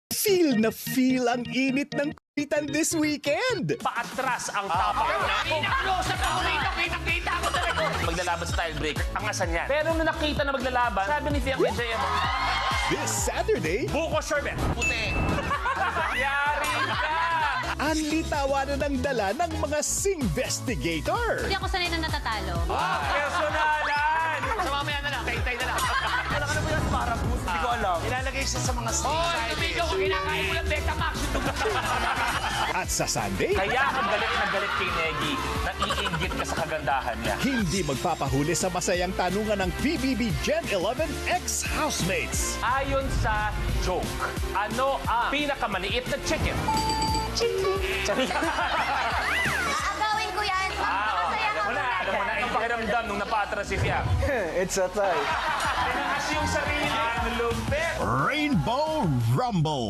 Feel ang init ng kulitan this weekend. Paatras ang tapak na. Close up ako rito, kita ko talaga. Maglalaban sa tiebreaker, angasan yan. Pero nung nakita na maglalaban, sabi ni Fiang kay JM, This Saturday, buko sherbet. Puti. Yari ka! Anli tawanan ng dala ng mga Singvestigator. Hindi ako sanay na natatalo. Personalan! Sa mamaya na lang, tay-tay na lang. Wala ka na ba yan para boost? Hindi ko alam. Ilalagay siya sa mga snake. Oh, tumigaw ka, kinakain mo ng Betamax. At sa Sunday, Kaya ang galit na galit kay Negi, naiinggit ka sa kagandahan niya. hindi magpapahuli sa masayang tanungan ng PBB Gen 11 ex-housemates. Ayon sa joke, ano ang pinakamaliit na chicken? Aagawin ko yan. Masaya ka muna. Alam mo na, ang pakiramdam nung napatras si Fiang. It's a tie. Tinaas yung sarili. Ang lupit. Rainbow Rumble.